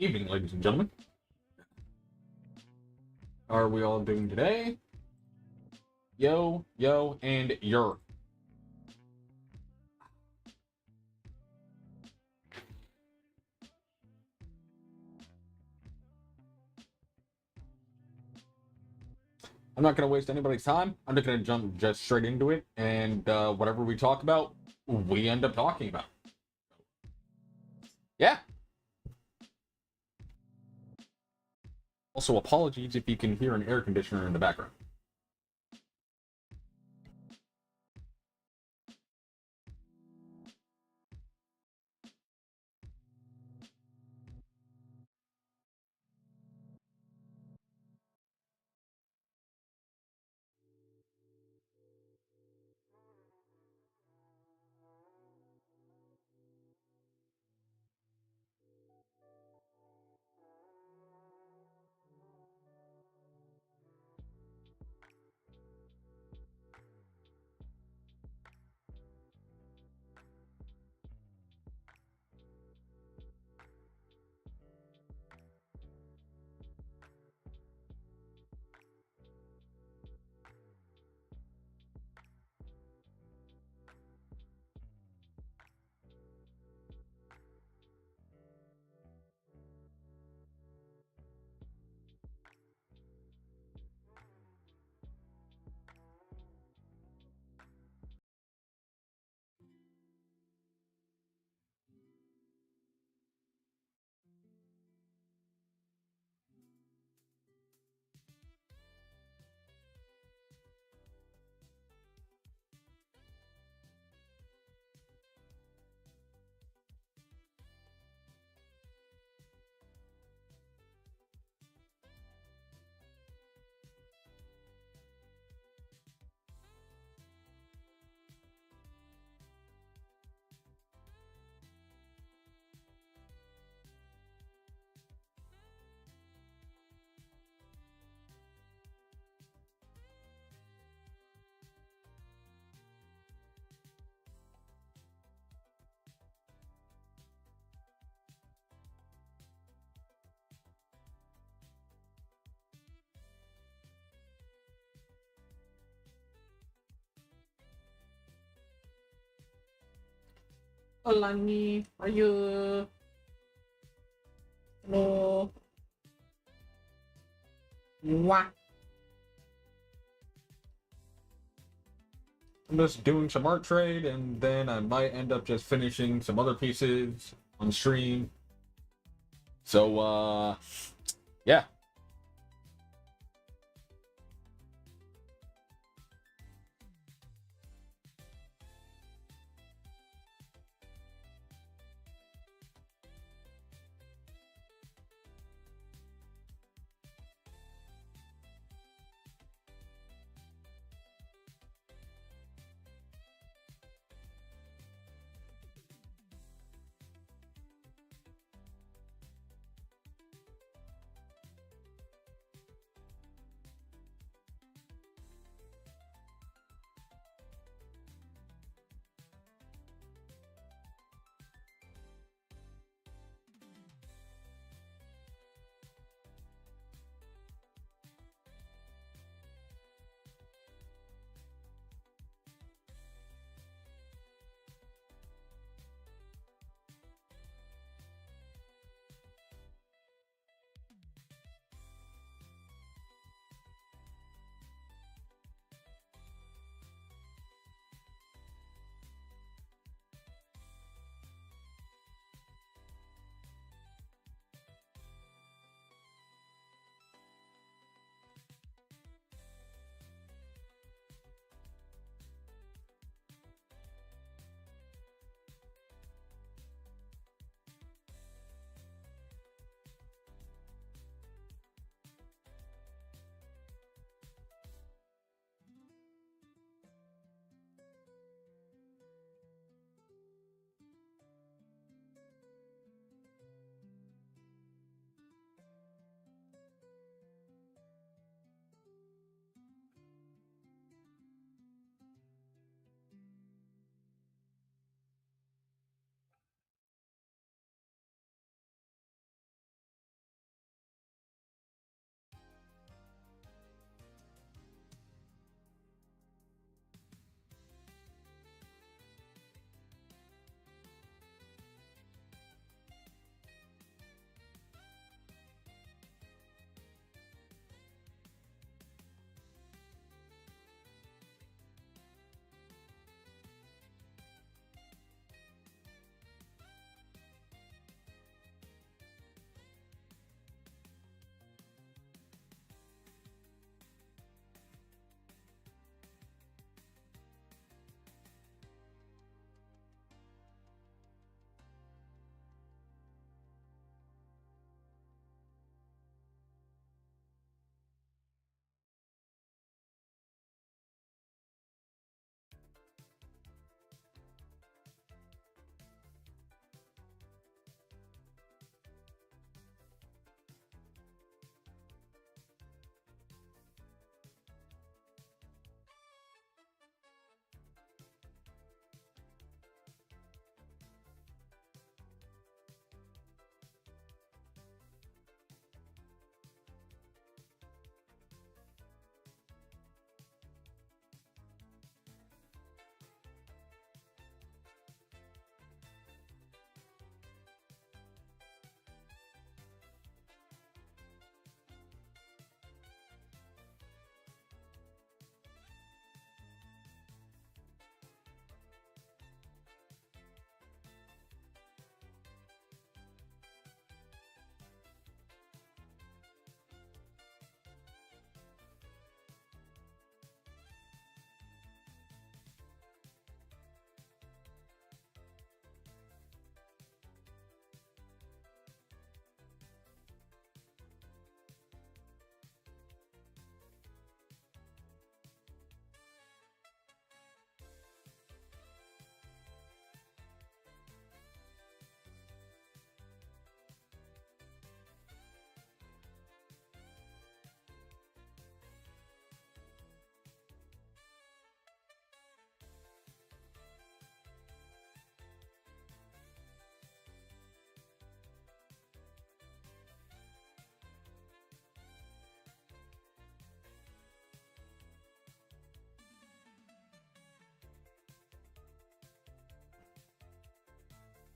Evening, ladies and gentlemen. How are we all doing today? Yo, yo, and yer. I'm not going to waste anybody's time. I'm just going to jump just straight into it, and whatever we talk about, we end up talking about. Yeah. Also, apologies if you can hear an air conditioner in the background. Alani, ayo. Hello. Mwah. I'm just doing some art trade, and then I might end up just finishing some other pieces on stream. So, yeah.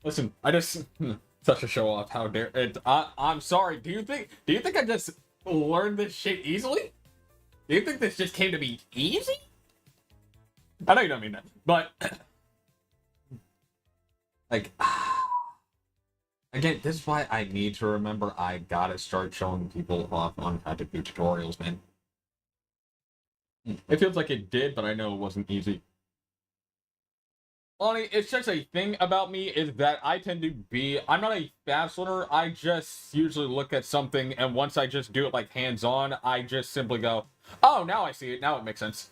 Listen, I just such a show off. How dare it? I'm sorry. Do you think I just learned this shit easily? Do you think this just came to me easy? I know you don't mean that, but like again, this is why I need to remember I gotta start showing people off on how to do tutorials, man. It feels like it did, but I know it wasn't easy. Lonnie, it's just a thing about me is that I tend to be, I'm not a fast learner. I just usually look at something, and once I just do it like hands-on, I just simply go, oh, now I see it. Now it makes sense.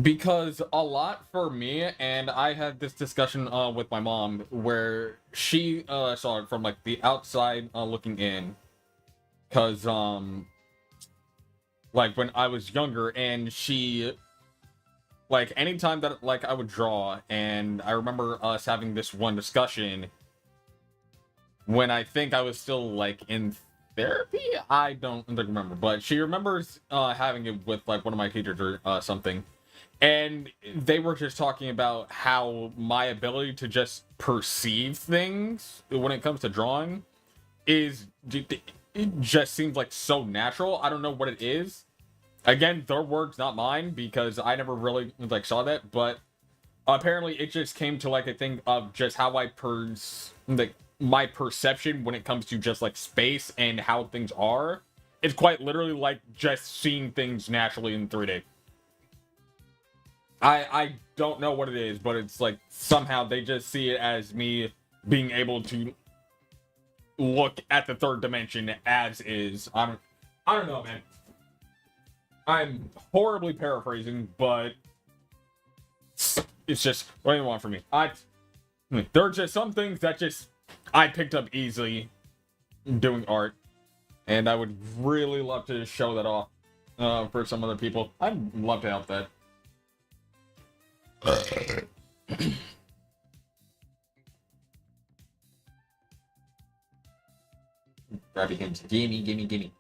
Because a lot for me, and I had this discussion with my mom where she saw it from like the outside looking in. Because, like when I was younger, and she like anytime that like I would draw, and I remember us having this one discussion when I think I was still like in therapy. I don't remember, but she remembers having it with like one of my teachers or something, and they were just talking about how my ability to just perceive things when it comes to drawing is it just seems like so natural. I don't know what it is. Again, their words, not mine, because I never really like saw that. But apparently, it just came to like a thing of just how I like my perception when it comes to just like space and how things are. It's quite literally like just seeing things naturally in 3D. I don't know what it is, but it's like somehow they just see it as me being able to look at the third dimension as is. I don't know, man. I'm horribly paraphrasing, but it's just what do you want from me? There are just some things that just I picked up easily doing art, and I would really love to show that off for some other people. I'd love to help that. Grabby hands, gimme, gimme, gimme.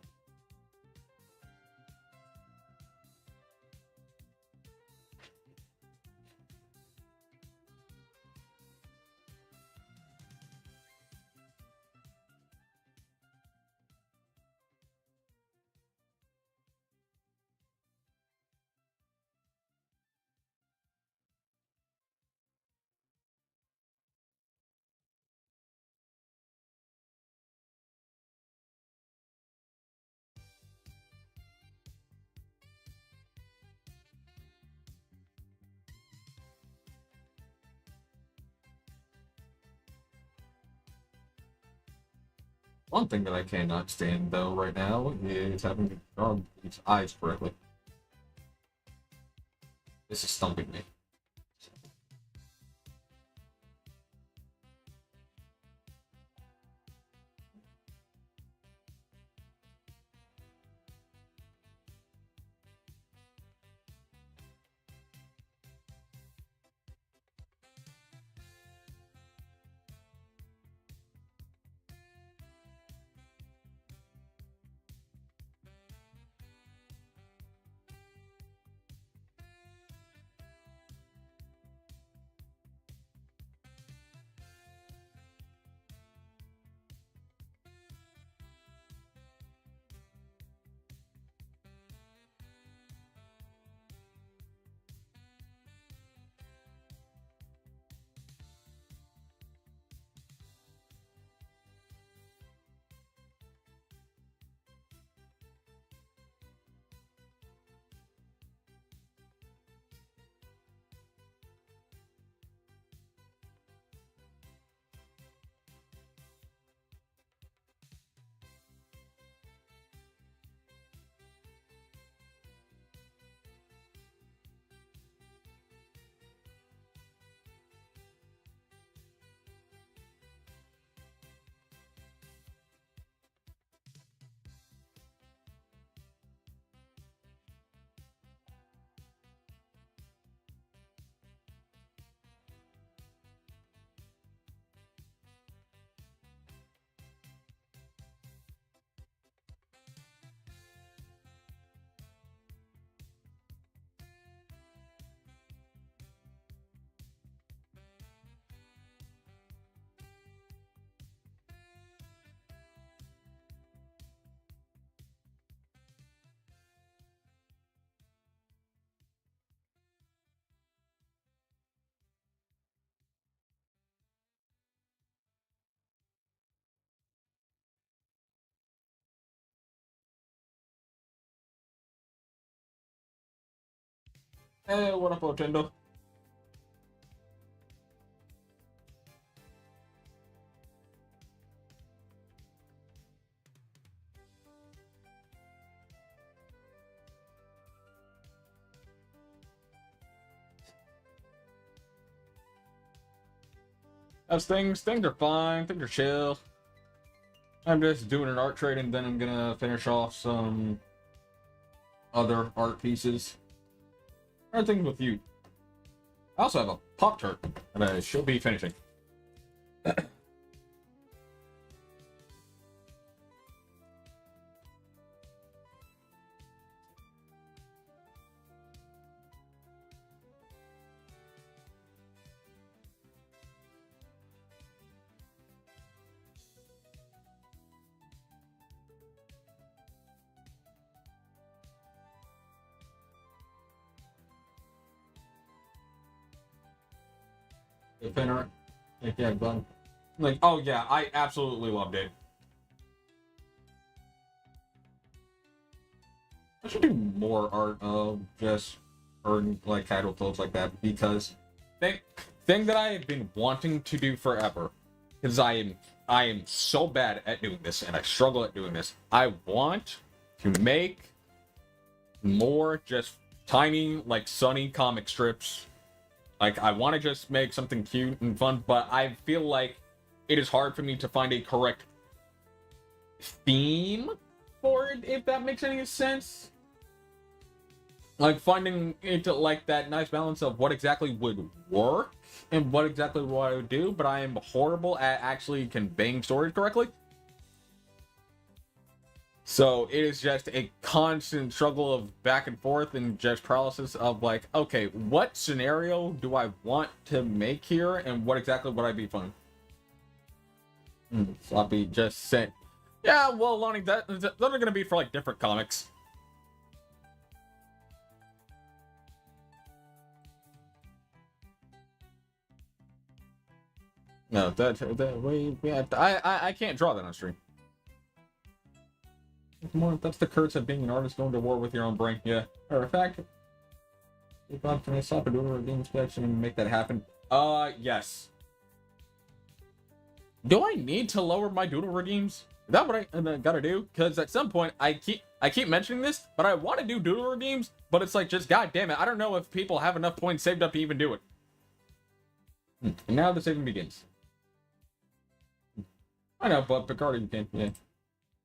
One thing that I cannot stand, though, right now is having to draw these eyes correctly. This is stumping me. Hey, what up, Otendo? As things are fine, things are chill. I'm just doing an art trade and then I'm gonna finish off some other art pieces. Everything with you. I also have a Pop-Tart that I should be finishing. The fan art. Like, yeah, bun. Like, oh yeah, I absolutely loved it. I should do more art of just earn like title clothes like that because thing that I have been wanting to do forever because I am so bad at doing this and I struggle at doing this. I want to make more just tiny like Sunny comic strips. Like I want to just make something cute and fun, but I feel like it is hard for me to find a correct theme for it, if that makes any sense. Like finding into like that nice balance of what exactly would work and what exactly what I would do, but I am horrible at actually conveying stories correctly. So it is just a constant struggle of back and forth and just paralysis of like, okay, what scenario do I want to make here and what exactly would I be fun? Sloppy just said, yeah, well, Lonnie, those are gonna be for like different comics. No, I can't draw that on stream. That's the curse of being an artist going to war with your own brain. Yeah. Matter of fact, if I'm going to stop and do a game inspection and make that happen. Yes. Do I need to lower my doodle redeems? Is that what I gotta do? Because at some point I keep mentioning this, but I want to do doodle redeems, but it's like just god damn it, I don't know if people have enough points saved up to even do it. And now the saving begins. I know, but Picardy can, yeah.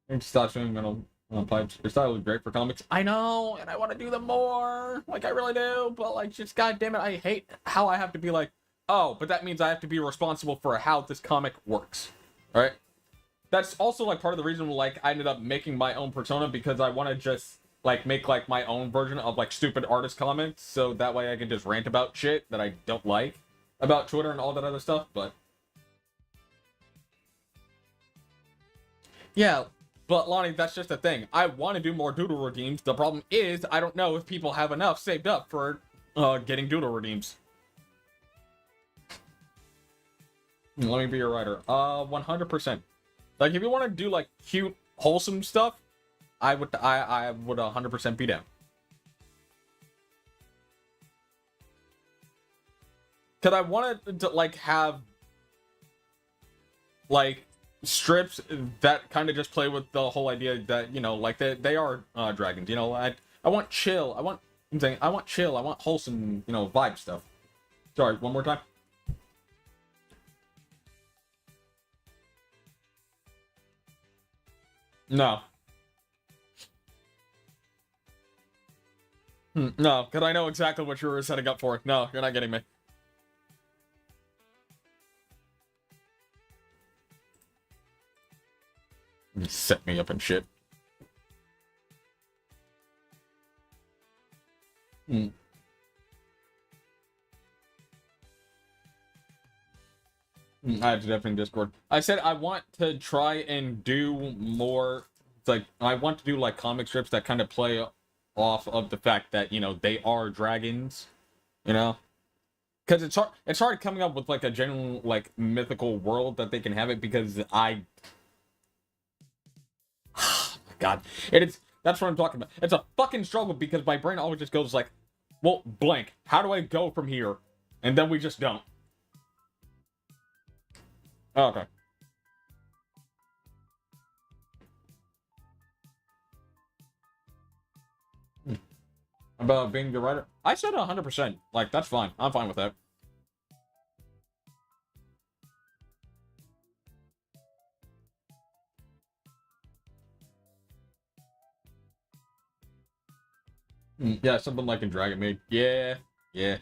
And stop swimming metal pipes. Your style is great for comics. I know, and I want to do them more. Like, I really do, but, like, just goddamn it, I hate how I have to be like, oh, but that means I have to be responsible for how this comic works. Alright? That's also, like, part of the reason, like, I ended up making my own persona, because I want to just, like, make, like, my own version of, like, stupid artist comments, so that way I can just rant about shit that I don't like about Twitter and all that other stuff, but... Yeah, but Lonnie, that's just the thing. I want to do more doodle redeems. The problem is, I don't know if people have enough saved up for getting doodle redeems. Let me be your writer. 100%. Like, if you want to do, like, cute, wholesome stuff, I would 100% be down. Because I wanted to, like, have, like, strips that kind of just play with the whole idea that, you know, like, they are dragons, you know. I want chill. I want chill. I want wholesome, you know, vibe stuff. Sorry, one more time. No. No, because I know exactly what you were setting up for. No, you're not getting me. You set me up and shit. I have to definitely Discord. I said I want to try and do more. It's like I want to do like comic strips that kind of play off of the fact that, you know, they are dragons, you know, because it's hard coming up with like a general like mythical world that they can have it, because I God, that's what I'm talking about. It's a fucking struggle because my brain always just goes like, well, blank. How do I go from here? And then we just don't. Okay. About being the writer? I said 100%. Like, that's fine. I'm fine with that. Yeah, something like in Dragon Maid. Yeah. Yeah.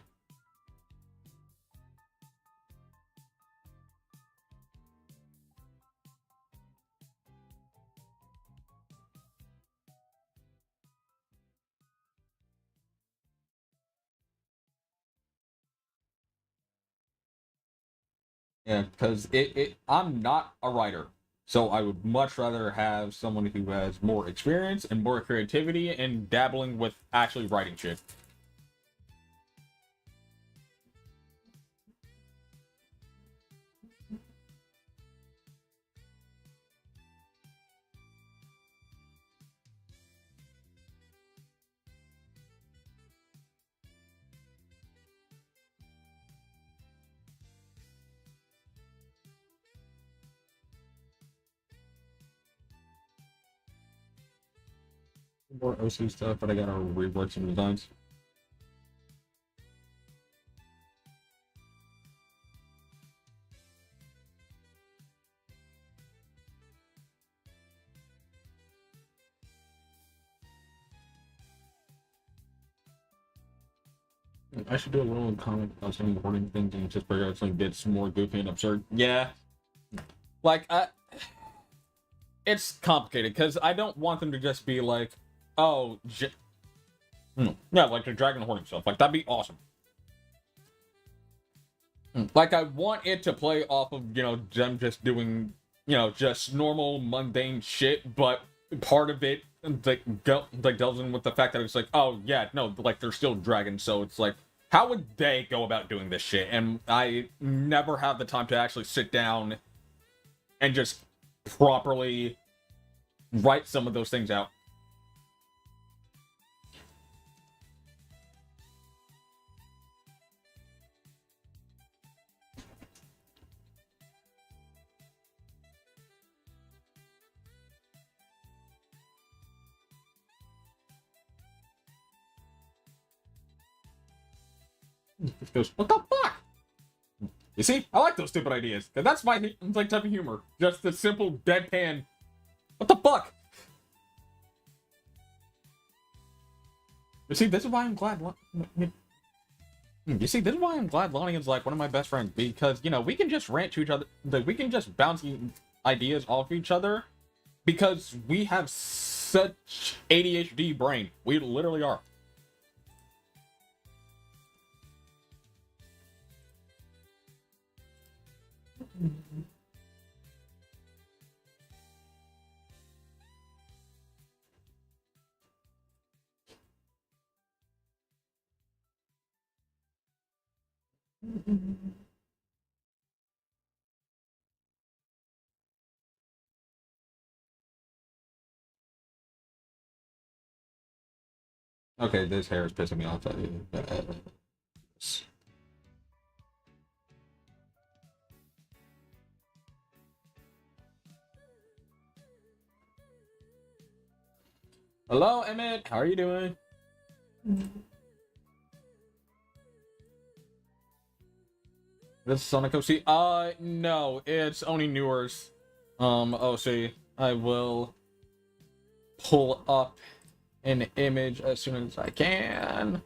Yeah, because I'm not a writer. So I would much rather have someone who has more experience and more creativity and dabbling with actually writing shit. More OC stuff, but I gotta rework some designs. I should do a little comment about some important things and just figure out something gets more goofy and absurd. Yeah. Like, it's complicated because I don't want them to just be like, oh, yeah, like the dragon hoarding stuff. Like, that'd be awesome. Like, I want it to play off of, them just doing, just normal, mundane shit, but part of it, delves in with the fact that it's like, oh, yeah, no, like, they're still dragons, so it's like, how would they go about doing this shit? And I never have the time to actually sit down and just properly write some of those things out. It goes, what the fuck? You see, I like those stupid ideas. Cause that's my like type of humor. Just the simple deadpan. What the fuck? You see, this is why I'm glad. You see, this is why I'm glad Lonnie is like one of my best friends because we can just rant to each other. We can just bounce ideas off each other because we have such ADHD brain. We literally are. Okay, this hair is pissing me off. Hello, Emmett. How are you doing? This is Sonic OC. No, it's only Newers. OC. I will pull up an image as soon as I can.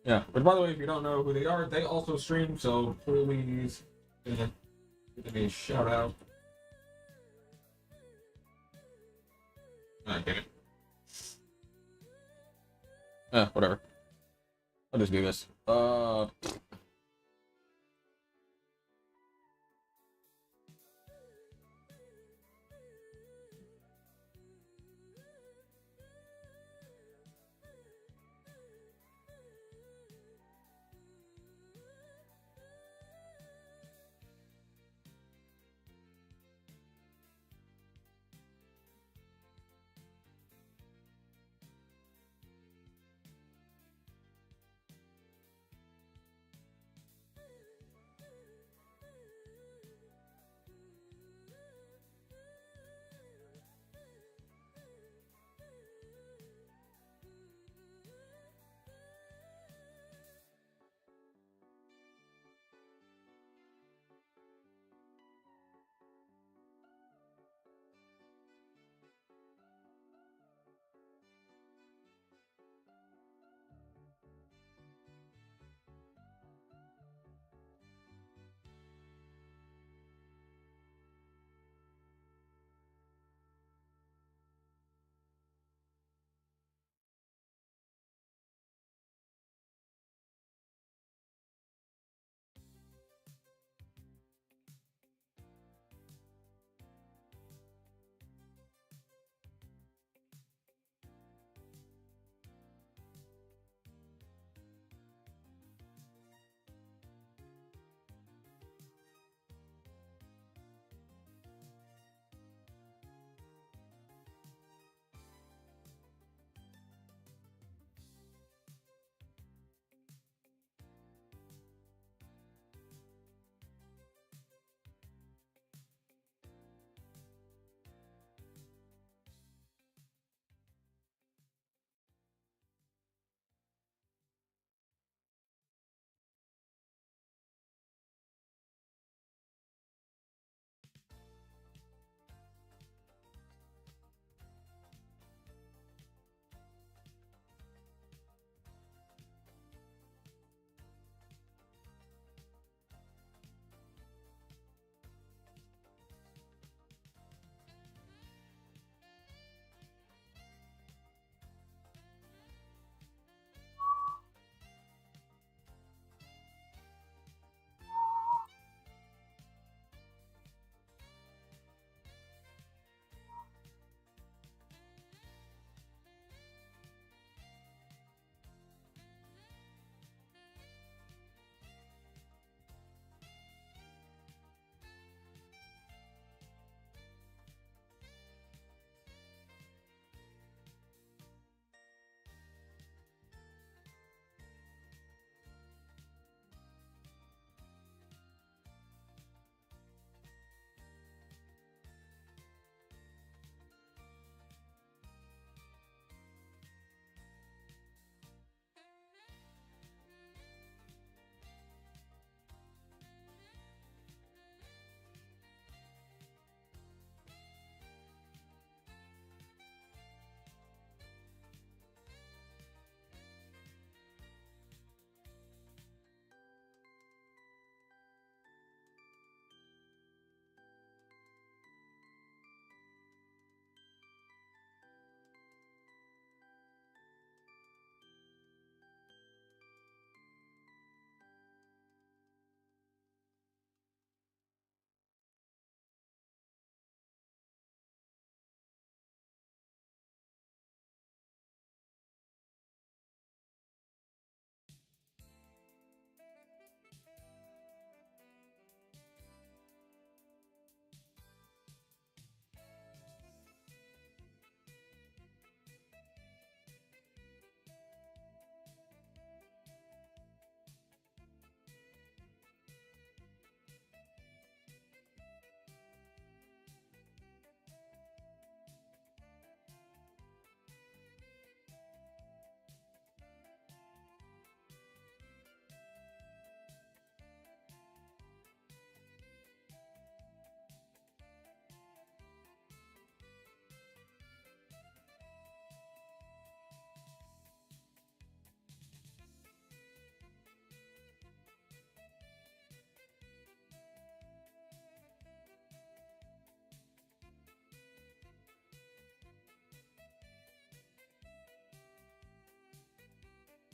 Yeah, but by the way, if you don't know who they are, they also stream, so please give me a shout out. Alright, damn it. Whatever. I'll just do this.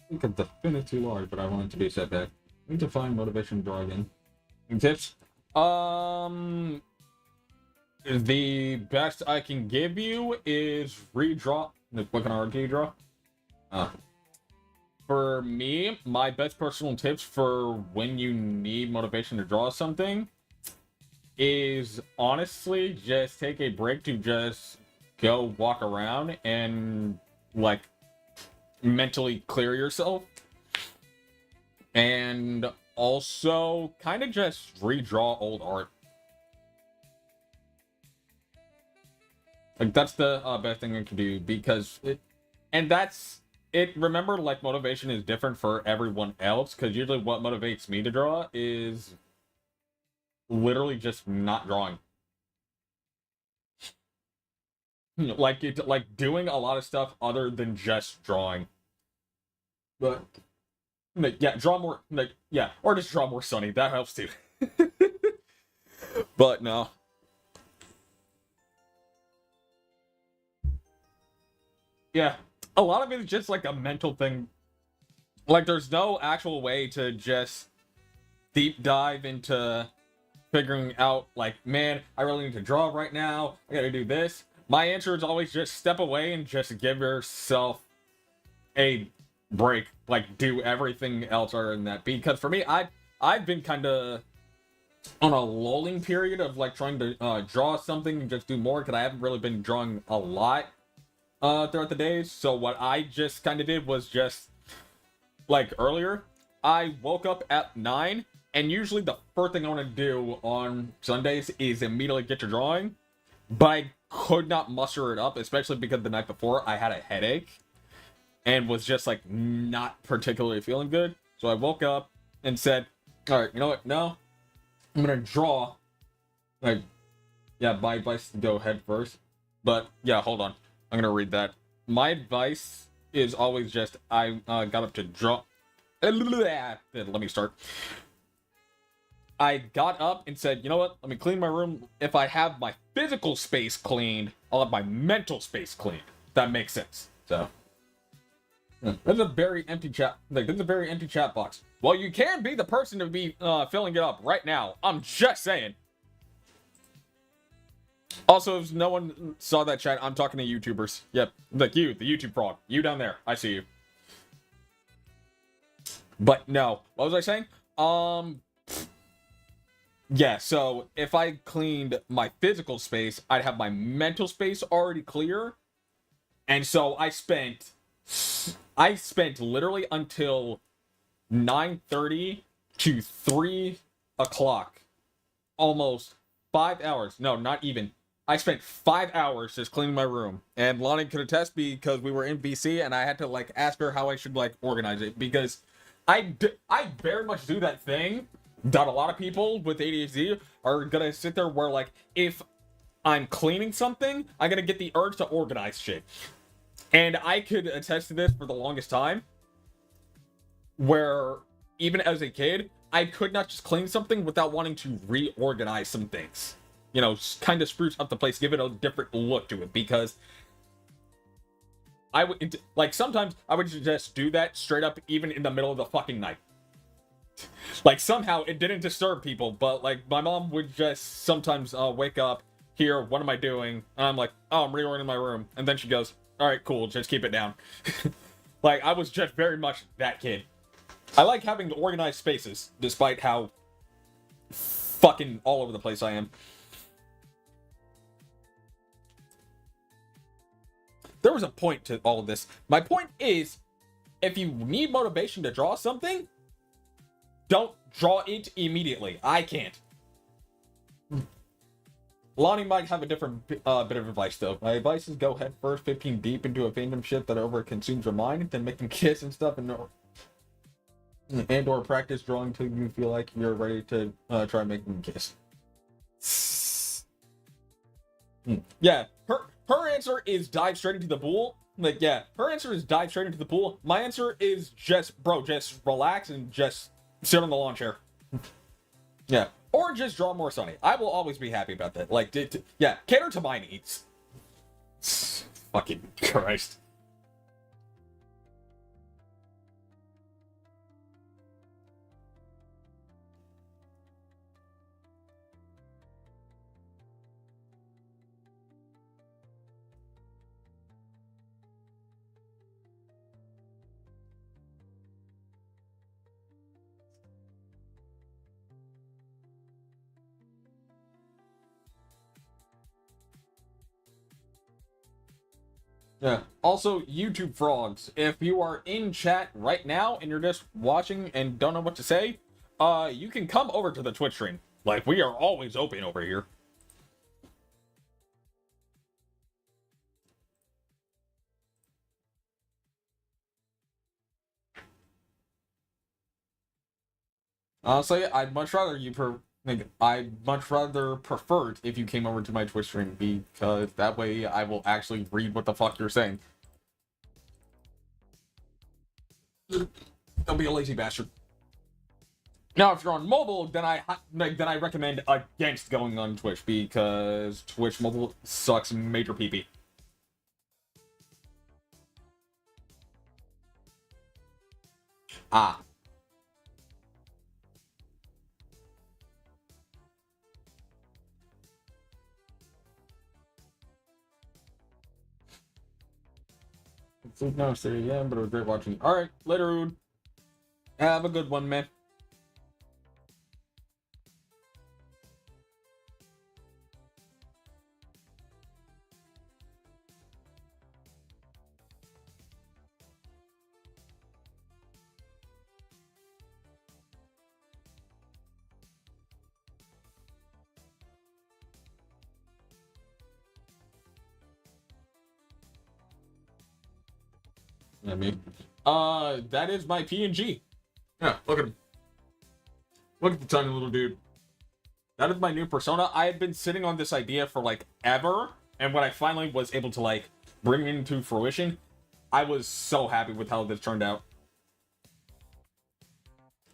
think the fin is too large, but I want it to be set back. I need to find motivation to draw again. Any tips? The best I can give you is redraw. What kind of art do you draw? For me, my best personal tips for when you need motivation to draw something is honestly just take a break to just go walk around and like mentally clear yourself, and also kind of just redraw old art. Like that's the best thing I can do, because remember, like, motivation is different for everyone else, because usually what motivates me to draw is literally just not drawing. Like doing a lot of stuff other than just drawing. But like, yeah, draw more, like, yeah, or just draw more Sunny. That helps too. But no. Yeah, a lot of it is just like a mental thing. Like, there's no actual way to just deep dive into figuring out, like, man, I really need to draw right now. I gotta do this. My answer is always just step away and just give yourself a break. Like, do everything else other than that. Because for me, I've been kind of on a lulling period of like trying to draw something and just do more, because I haven't really been drawing a lot throughout the days. So what I just kind of did was just, like, earlier, I woke up at 9, and usually the first thing I want to do on Sundays is immediately get to drawing, but I could not muster it up, especially because the night before I had a headache and was just like not particularly feeling good. So I woke up and said, all right, you know what, no, I'm gonna draw. Like, yeah, my advice to go head first, but yeah, hold on, I'm gonna read that. My advice is always just, I got up to draw. Let me start. I got up and said, you know what, let me clean my room. If I have my physical space cleaned, I'll have my mental space cleaned. That makes sense. So there's a very empty chat. Like, there's a very empty chat box. Well, you can be the person to be filling it up right now. I'm just saying. Also, if no one saw that chat, I'm talking to YouTubers. Yep, like you, the YouTube frog. You down there, I see you. But no, what was I saying? Yeah, so if I cleaned my physical space, I'd have my mental space already clear. And so I spent literally until 9:30 to 3 o'clock. Almost 5 hours. No, not even. I spent 5 hours just cleaning my room. And Lonnie could attest, because we were in BC and I had to like ask her how I should like organize it, because I very much do that thing that a lot of people with ADHD are gonna sit there where, like, if I'm cleaning something, I'm gonna get the urge to organize shit. And I could attest to this for the longest time, where even as a kid, I could not just clean something without wanting to reorganize some things. You know, kind of spruce up the place, give it a different look to it, because I would, like, sometimes I would just do that straight up even in the middle of the fucking night. Like, somehow it didn't disturb people, but like my mom would just sometimes wake up, here, what am I doing? And I'm like, oh, I'm reordering my room. And then she goes, all right, cool, just keep it down. Like, I was just very much that kid. I like having organized spaces, despite how fucking all over the place I am. There was a point to all of this. My point is, if you need motivation to draw something, don't draw it immediately. I can't. Lonnie might have a different bit of advice, though. My advice is go head first 15 deep into a fandom shit that over-consumes your mind, then make them kiss and stuff, and or practice drawing till you feel like you're ready to try making them kiss. Yeah, her answer is dive straight into the pool. Like, yeah, her answer is dive straight into the pool. My answer is just, bro, just relax and just sit on the lawn chair. Yeah. Or just draw more Sunny. I will always be happy about that. Like, yeah, cater to my needs. Fucking Christ. Yeah. Also, YouTube frogs, if you are in chat right now and you're just watching and don't know what to say, you can come over to the Twitch stream. Like, we are always open over here. Honestly, I'd much rather prefer it if you came over to my Twitch stream, because that way I will actually read what the fuck you're saying. Don't be a lazy bastard. Now, if you're on mobile, then I recommend against going on Twitch, because Twitch mobile sucks major pee-pee. Ah. No, sir, yeah, but it was great watching. Alright, later, Rude. Have a good one, man. I mean, that is my PNG. Yeah, look at him. Look at the tiny little dude. That is my new persona. I had been sitting on this idea for like ever, and when I finally was able to like bring it into fruition, I was so happy with how this turned out.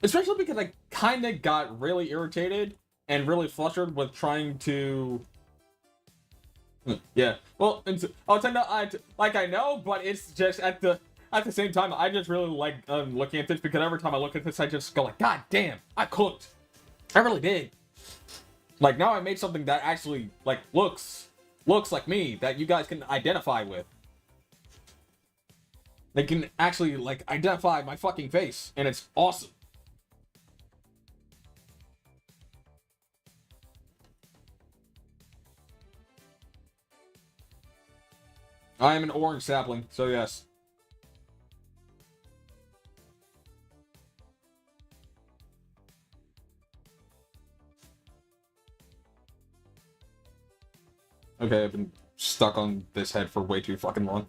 Especially because I kind of got really irritated and really flustered with trying to. Yeah, well, I'll tell you, I know, but it's just at the same time, I just really like looking at this, because every time I look at this, I just go like, God damn, I cooked. I really did. Like, now I made something that actually like looks like me, that you guys can identify with. They can actually like identify my fucking face, and it's awesome. I am an orange sapling, so yes. Okay, I've been stuck on this head for way too fucking long.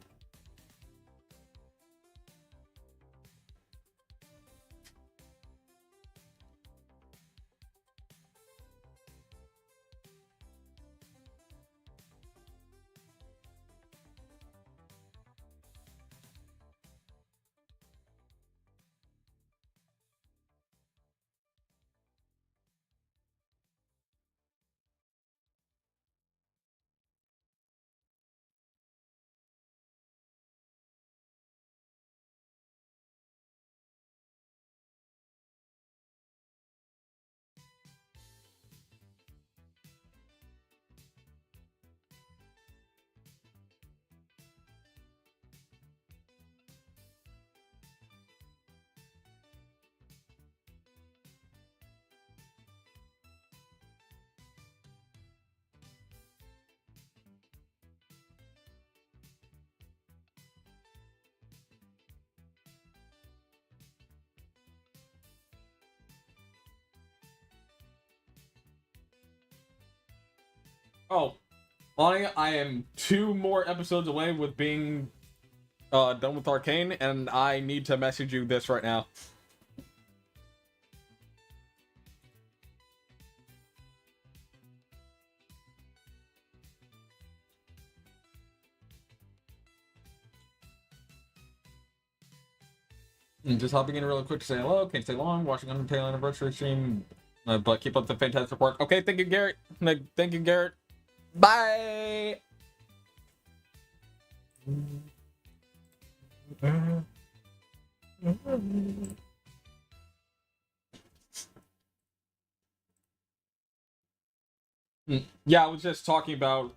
Oh, Lonnie, I am 2 more episodes away with being done with Arcane, and I need to message you this right now. Just hopping in really quick to say hello. Can't stay long. Watching Undertale anniversary stream, but keep up the fantastic work. Okay, thank you, Garrett. Thank you, Garrett. Bye. Yeah, I was just talking about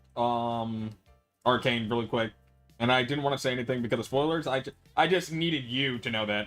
Arcane really quick, and I didn't want to say anything because of spoilers. I just needed you to know that.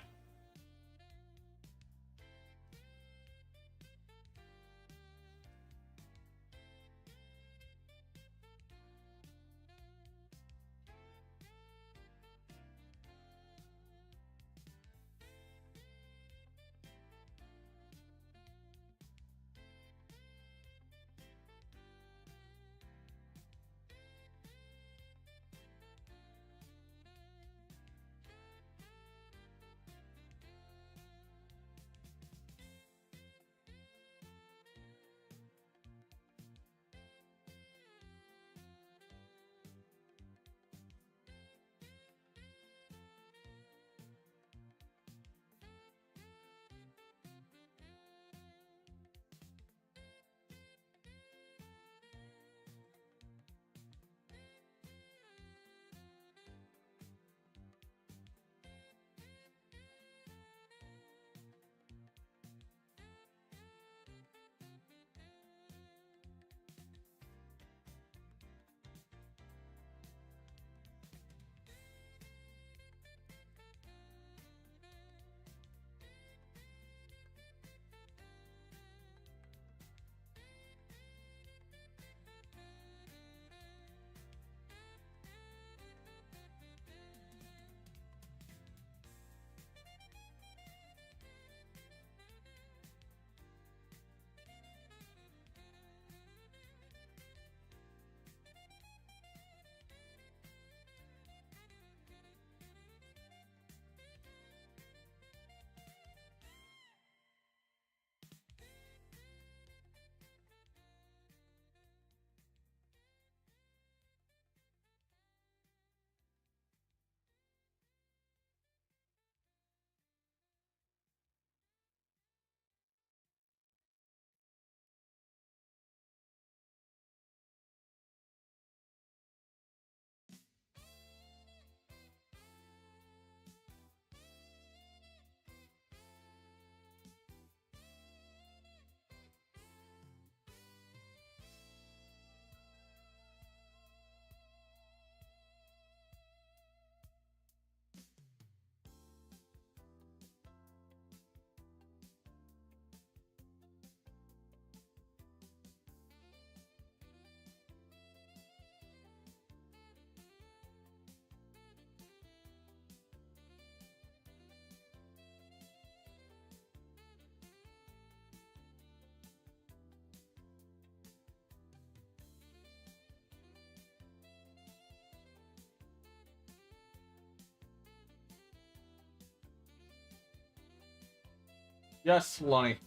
Yes, Lonnie.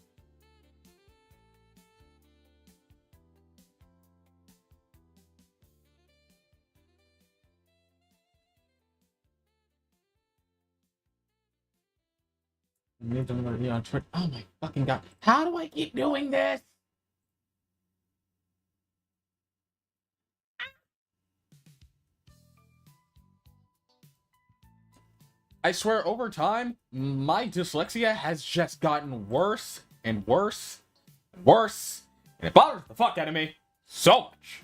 Oh my fucking god. How do I keep doing this? I swear, over time, my dyslexia has just gotten worse and worse and worse, and it bothers the fuck out of me so much.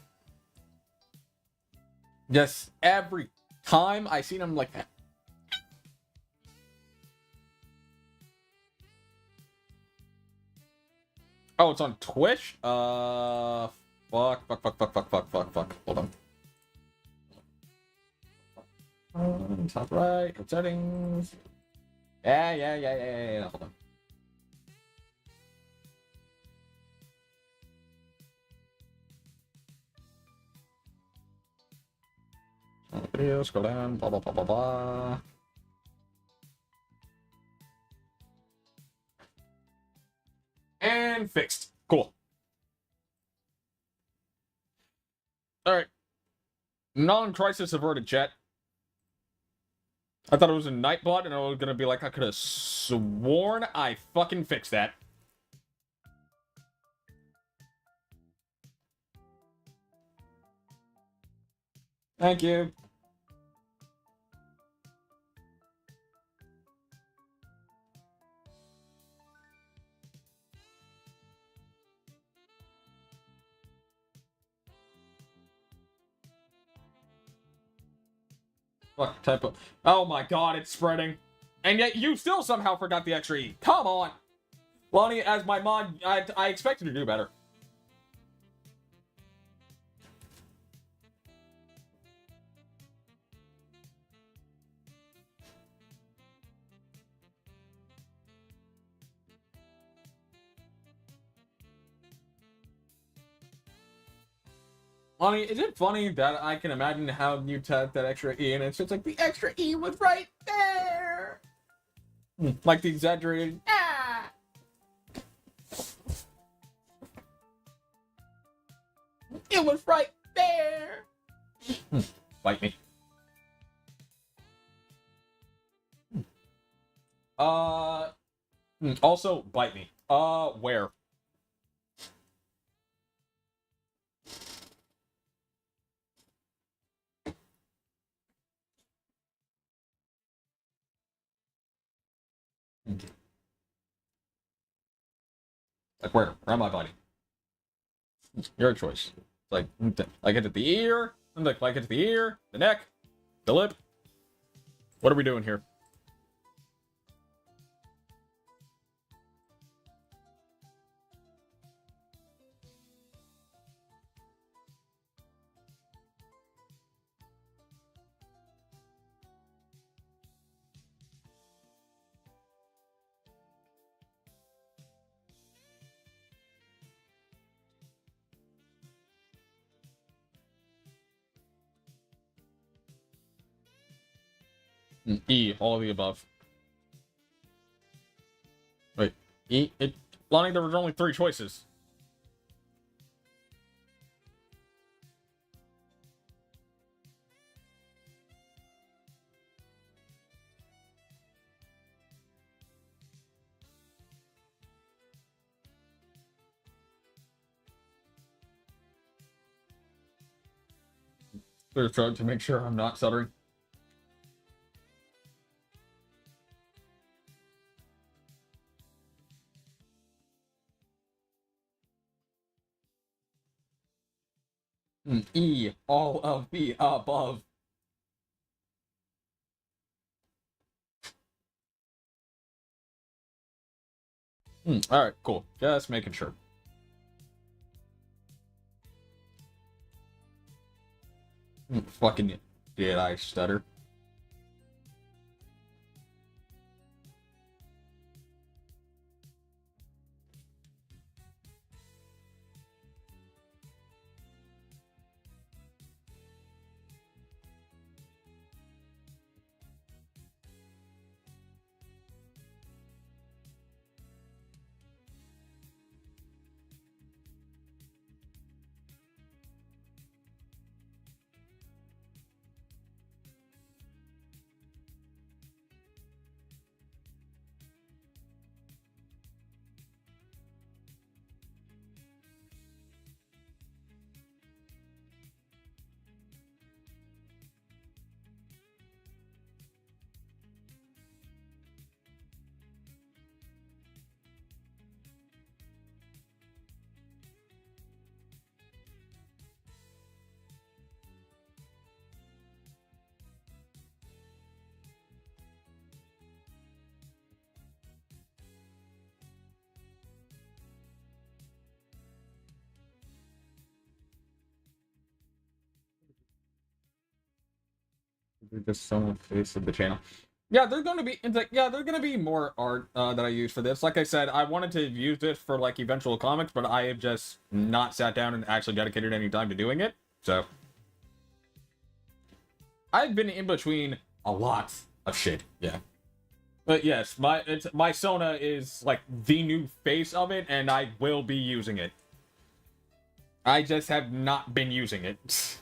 Just every time I see them like that. Oh, it's on Twitch? Fuck. Hold on. Top right, settings. Yeah. Hold on. Video, scroll down, blah. And fixed. Cool. Alright. Non-crisis averted, chat. I thought it was a Nightbot, and I was gonna be like, I could have sworn I fucking fixed that. Thank you. Fuck, typo. Oh my god, it's spreading. And yet you still somehow forgot the extra E. Come on! Lonnie, as my mod, I expect you to do better. Lonnie, is it funny that I can imagine how you type that extra E and it's just like the extra E was right there? Like the exaggerated ah! It was right there! Bite me. Also, bite me. Where? Like where? Where am I biting? Your choice. Like it at the ear, like it at the ear, the neck, the lip. What are we doing here? E, all of the above. Wait, E? Lonnie, there were only 3 choices. Clear throat to make sure I'm not stuttering. E, all of the above. Alright, cool. Just making sure. Fucking did I stutter? just so much face of the channel. Yeah, there's gonna be there's gonna be more art that I use for this. Like I said, I wanted to use this for like eventual comics, but I have just not sat down and actually dedicated any time to doing it. So I've been in between a lot of shit. Yeah. But yes, my Sona is like the new face of it, and I will be using it. I just have not been using it.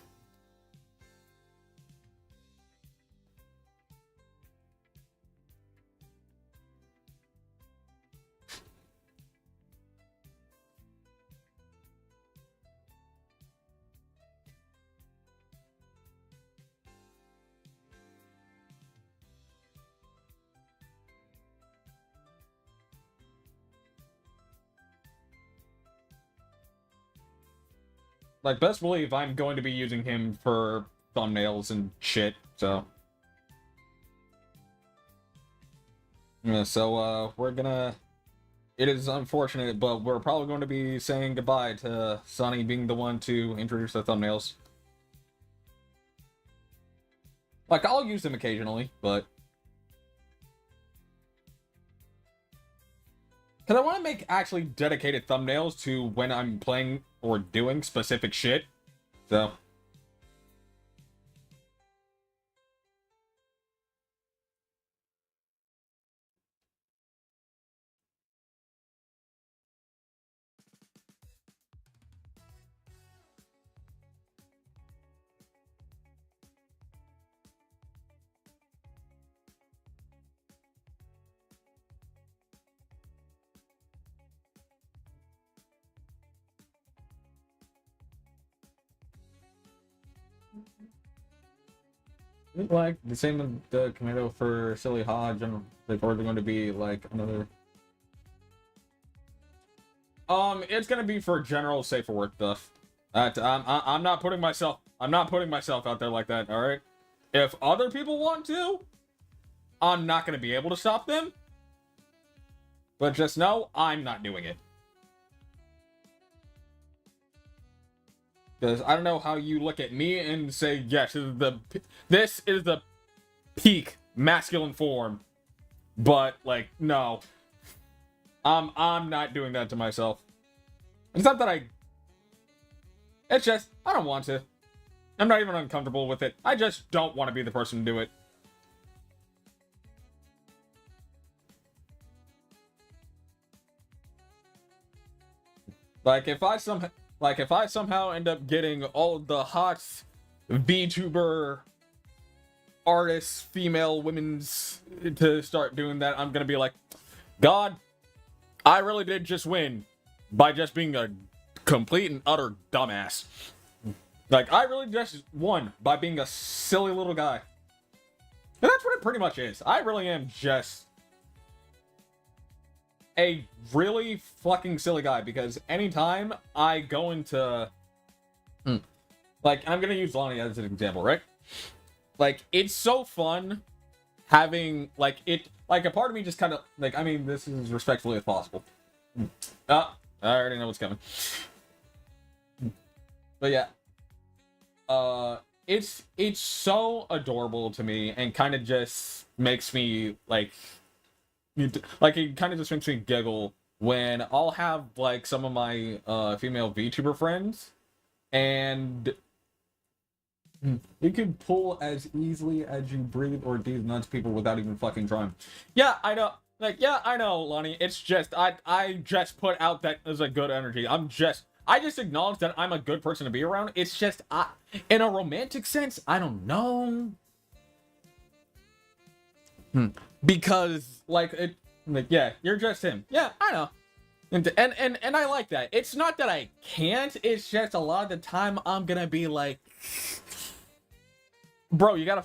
Like, best believe I'm going to be using him for thumbnails and shit, so. Yeah, so, we're gonna... It is unfortunate, but we're probably going to be saying goodbye to Sonny being the one to introduce the thumbnails. Like, I'll use them occasionally, but... Because I want to make actually dedicated thumbnails to when I'm playing or doing specific shit. So. Like, the same with the commando for Silly Hodge, and they're probably going to be, like, another... It's gonna be for general safe for work stuff. I'm not putting myself out there like that, alright? If other people want to, I'm not gonna be able to stop them. But just know, I'm not doing it. Because I don't know how you look at me and say, yes, this is the peak masculine form. But, like, no. I'm not doing that to myself. It's not that it's just, I don't want to. I'm not even uncomfortable with it. I just don't want to be the person to do it. Like, if I somehow end up getting all of the hot VTuber artists, female, women's to start doing that, I'm gonna be like, God, I really did just win by just being a complete and utter dumbass. Like, I really just won by being a silly little guy. And that's what it pretty much is. I really am just a really fucking silly guy, because anytime I go into... Like, I'm gonna use Lonnie as an example, right? Like, it's so fun having, like, a part of me just kind of, like, I mean, this is as respectfully as possible. I already know what's coming. But yeah. It's so adorable to me, and kind of just makes me, like, it kind of just makes me giggle when I'll have, like, some of my female VTuber friends, and you can pull as easily as you breathe or these nuts people without even fucking trying. Yeah, I know. Like, yeah, I know, Lonnie. It's just, I just put out that as a good energy. I just acknowledge that I'm a good person to be around. It's just, in a romantic sense, I don't know. Because, like, yeah, you're just him. Yeah, I know. And I like that. It's not that I can't, it's just a lot of the time I'm gonna be like, bro, you gotta,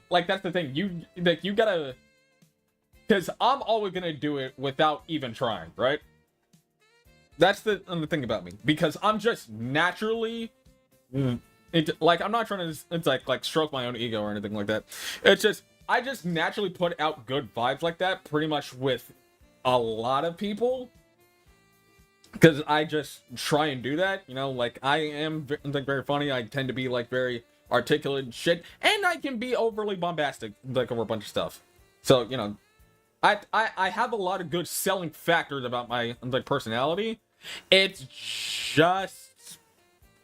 like that's the thing. You gotta, because I'm always gonna do it without even trying, right? That's the thing about me, because I'm just naturally, like, I'm not trying to, it's like stroke my own ego or anything like that. It's just, I just naturally put out good vibes like that pretty much with a lot of people, because I just try and do that, you know. Like, I am, like, very funny. I tend to be, like, very, articulate shit, and I can be overly bombastic, like over a bunch of stuff. So, you know, I have a lot of good selling factors about my like personality. It's just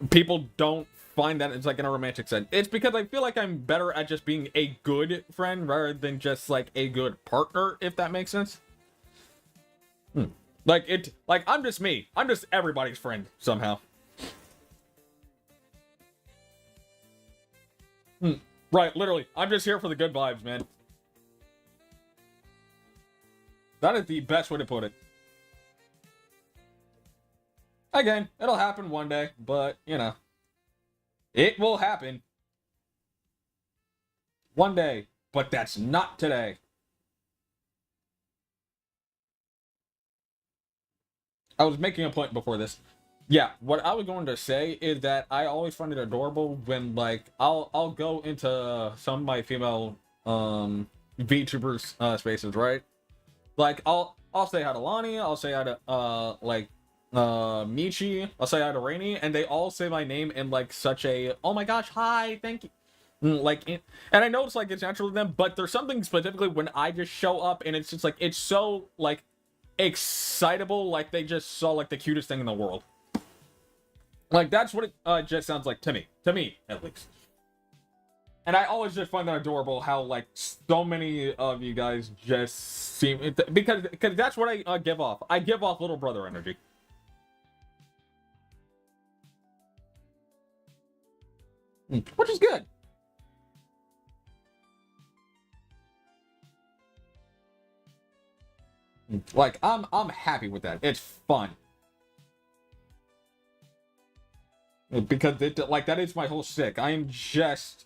people don't find that it's like in a romantic sense. It's because I feel like I'm better at just being a good friend rather than just like a good partner, if that makes sense. Like I'm just me. I'm just everybody's friend somehow. Right, literally. I'm just here for the good vibes, man. That is the best way to put it. Again, it'll happen one day, but, you know, it will happen one day, but that's not today. I was making a point before this. Yeah, what I was going to say is that I always find it adorable when like I'll go into some of my female VTubers spaces, right? Like I'll say hi to Lonnie, I'll say hi to Michi, I'll say hi to Rainy, and they all say my name in like such a oh my gosh, hi, thank you. And I know it's like it's natural to them, but there's something specifically when I just show up and it's just like it's so like excitable, like they just saw like the cutest thing in the world. Like that's what it just sounds like to me at least. And I always just find that adorable how like so many of you guys just seem because that's what I give off. I give off little brother energy. Which is good. Like I'm happy with that. It's fun. Because it like that is my whole shtick. I am just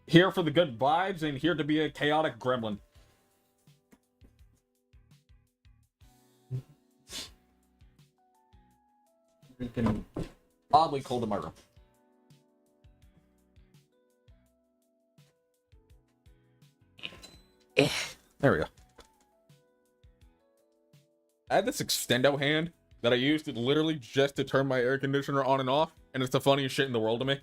here for the good vibes and here to be a chaotic gremlin. Freaking oddly cold in my room. There we go. I have this extendo hand that I used to literally just to turn my air conditioner on and off, and it's the funniest shit in the world to me.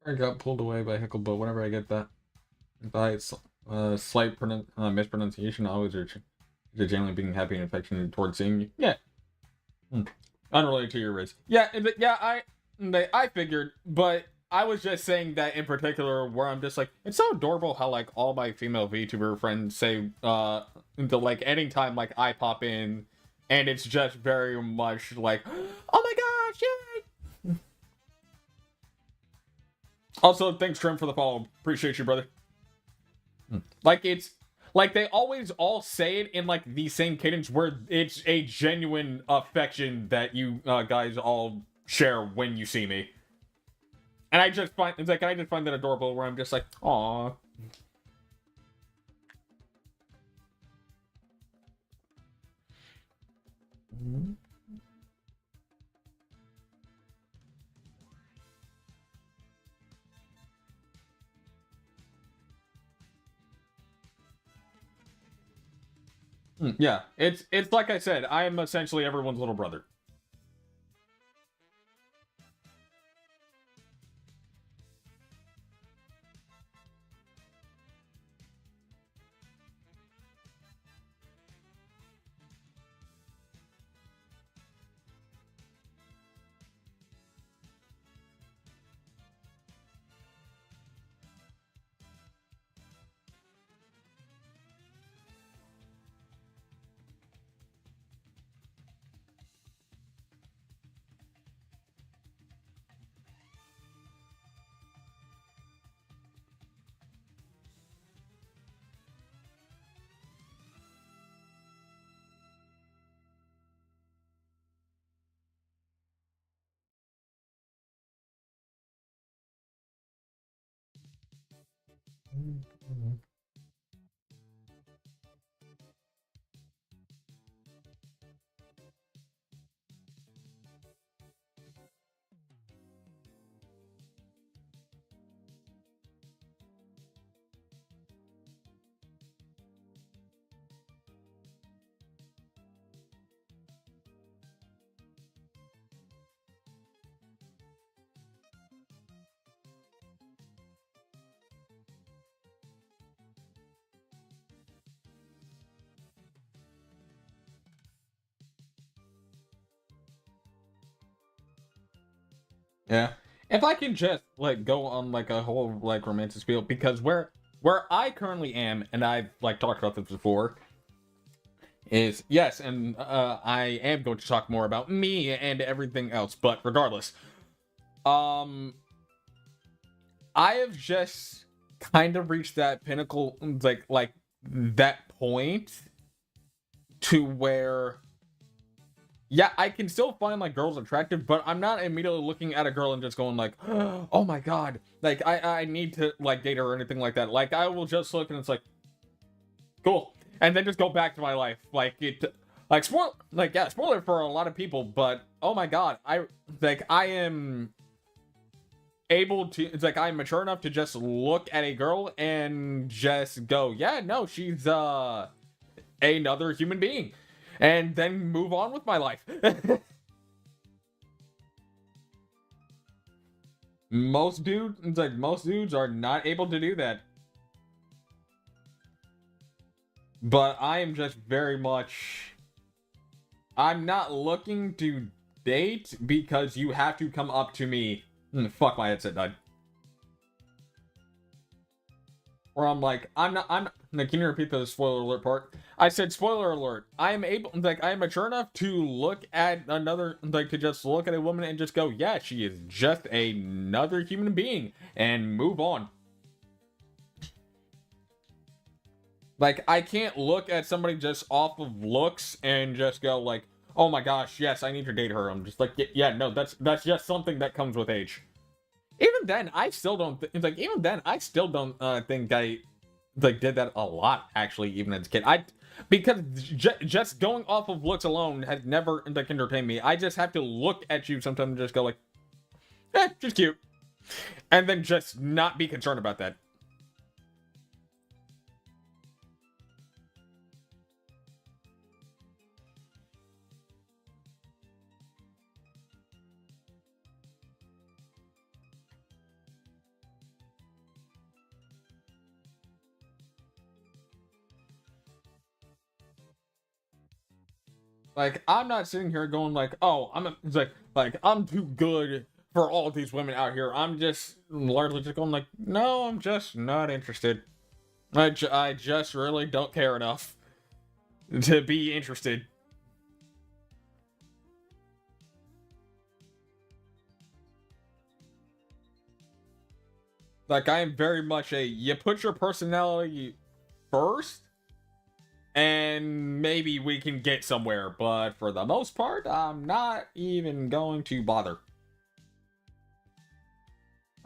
I got pulled away by Heckle, but whenever I get that by slight mispronunciation, I always are genuinely being happy and affectionate towards seeing you. Yeah. Unrelated to your race. Yeah, yeah, I figured, but I was just saying that in particular where I'm just like, it's so adorable how like all my female VTuber friends say into like anytime like I pop in and it's just very much like, oh my gosh, yay! Also, thanks Trim for the follow. Appreciate you, brother. Like it's like they always all say it in like the same cadence where it's a genuine affection that you guys all share when you see me. And I just find it's like I just find that adorable where I'm just like, aw. Yeah, it's like I said, I am essentially everyone's little brother. Yeah. If I can just like go on like a whole like romantic spiel, because where I currently am, and I've like talked about this before, is yes, and I am going to talk more about me and everything else, but regardless, um, I have just kind of reached that pinnacle, like that point to where yeah, I can still find like girls attractive, but I'm not immediately looking at a girl and just going like, oh my god, like I need to like date her or anything like that. Like I will just look and it's like, cool, and then just go back to my life. Like it, like spoil, like yeah, spoiler for a lot of people, but oh my god, I am able to. It's like I'm mature enough to just look at a girl and just go, yeah, no, she's another human being, and then move on with my life. Most dudes, it's like most dudes are not able to do that. But I am just very much. I'm not looking to date because you have to come up to me. Fuck, my headset died. Or I'm like, I'm not. Now, can you repeat the spoiler alert part? I said spoiler alert. I am able, like, I am mature enough to look at another, like, to just look at a woman and just go, yeah, she is just another human being, and move on. Like, I can't look at somebody just off of looks and just go like, oh my gosh, yes, I need to date her. I'm just like, yeah, no, that's just something that comes with age. Even then, I still don't. Even then, I still don't think I like did that a lot. Actually, even as a kid, because just going off of looks alone has never like entertained me. I just have to look at you sometimes and just go like, just cute, and then just not be concerned about that. Like, I'm not sitting here going like, oh, it's like I'm too good for all these women out here. I'm just largely just going like, no, I'm just not interested. I just really don't care enough to be interested. Like, I am very much you put your personality first, and maybe we can get somewhere. But for the most part, I'm not even going to bother.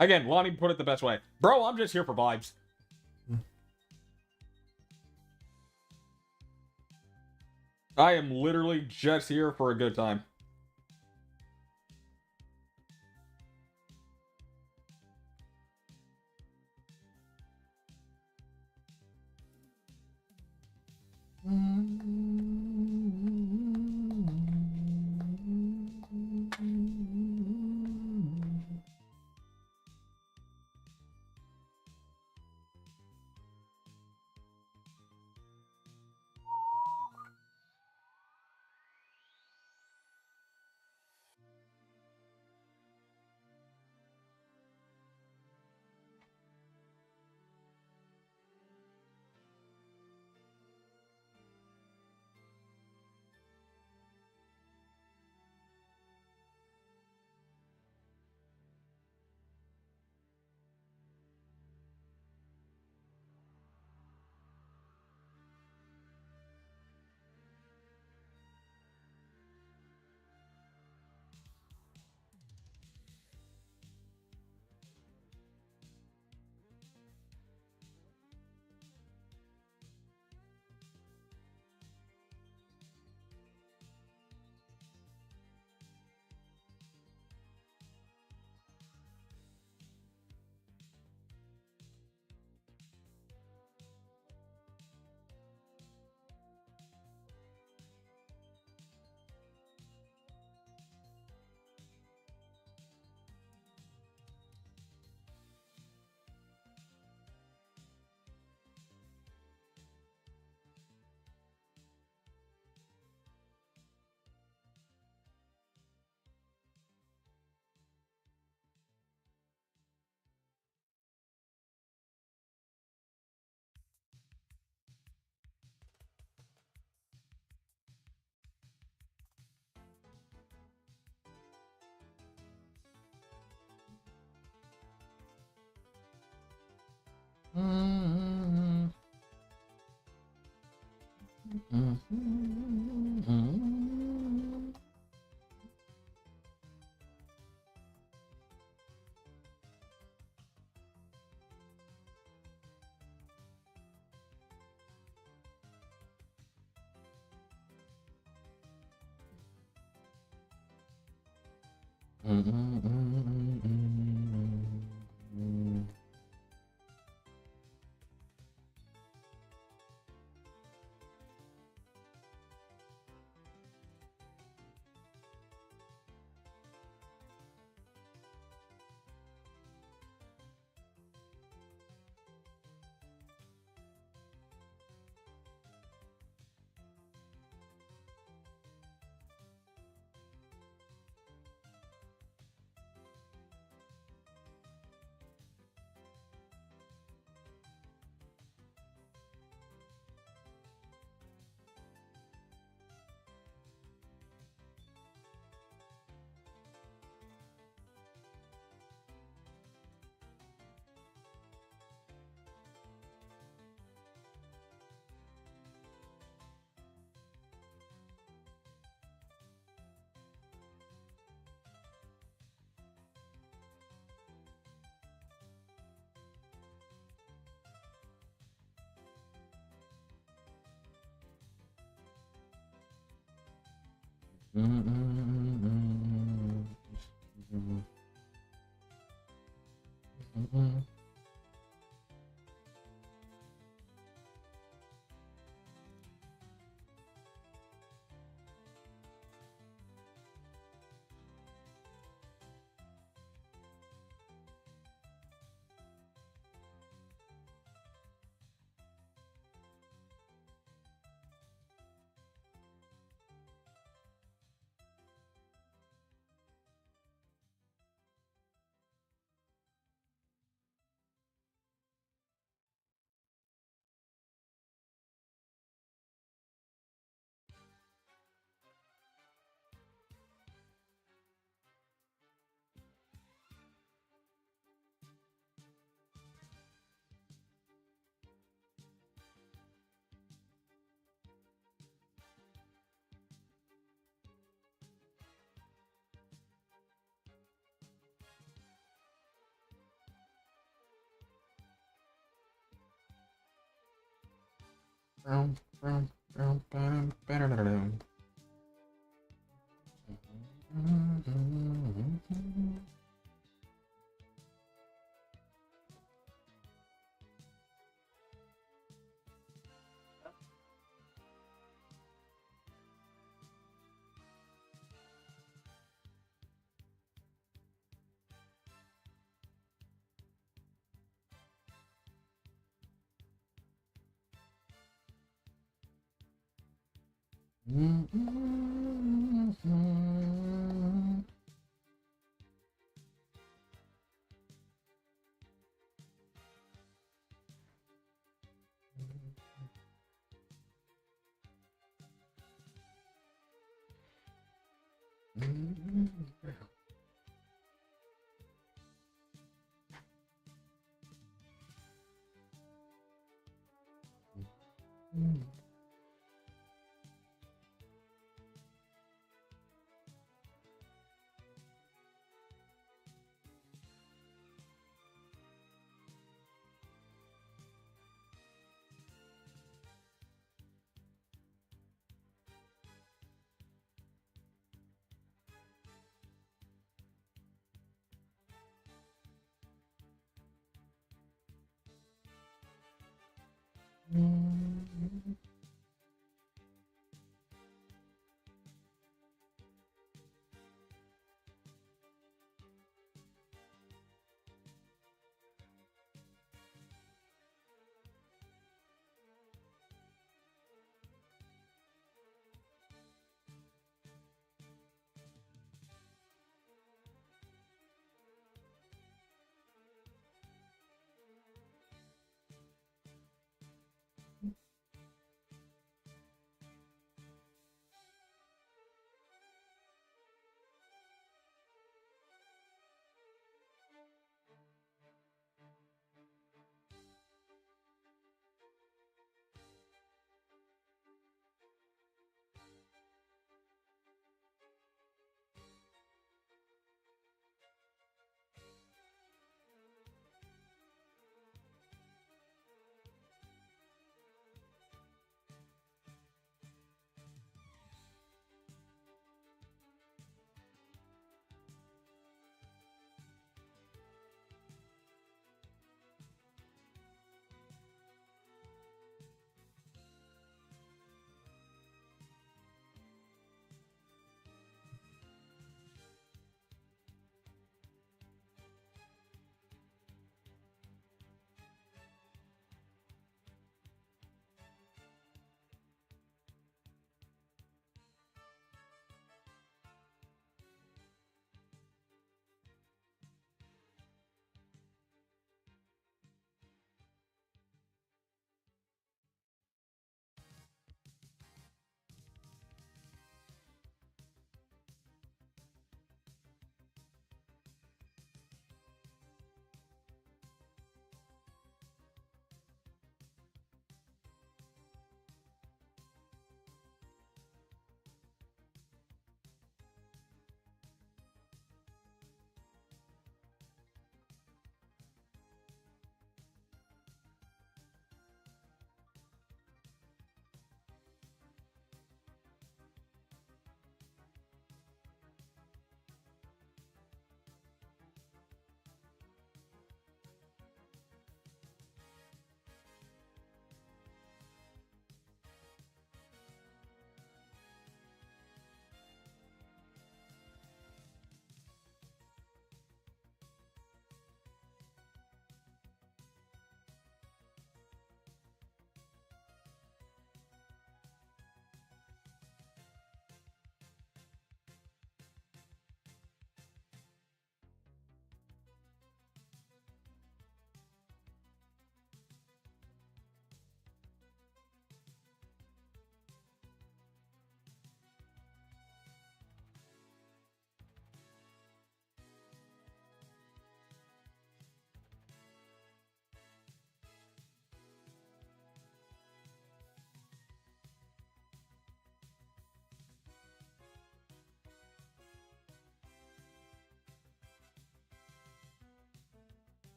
Again, Lonnie put it the best way. Bro, I'm just here for vibes. I am literally just here for a good time.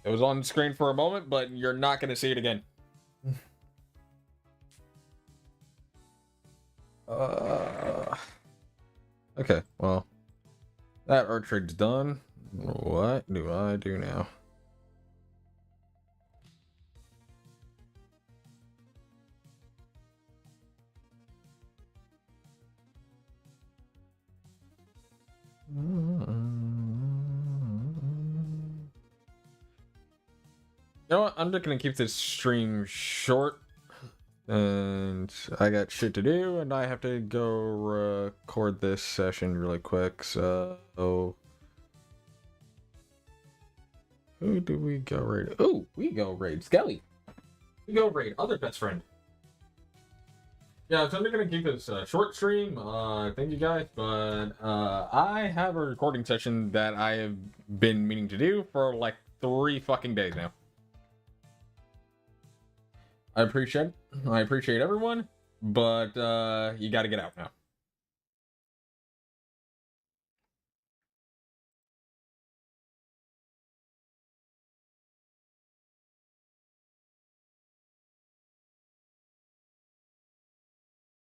It was on screen for a moment, but you're not going to see it again. Okay, well, that art trade's done. What do I do now? You know what? I'm just gonna keep this stream short, and I got shit to do, and I have to go record this session really quick. So, who do we go raid? Oh, we go raid Skelly. We go raid other best friend. Yeah, so I'm gonna keep this short stream. Thank you guys, but I have a recording session that I have been meaning to do for like 3 fucking days now. I appreciate everyone, but you gotta get out now.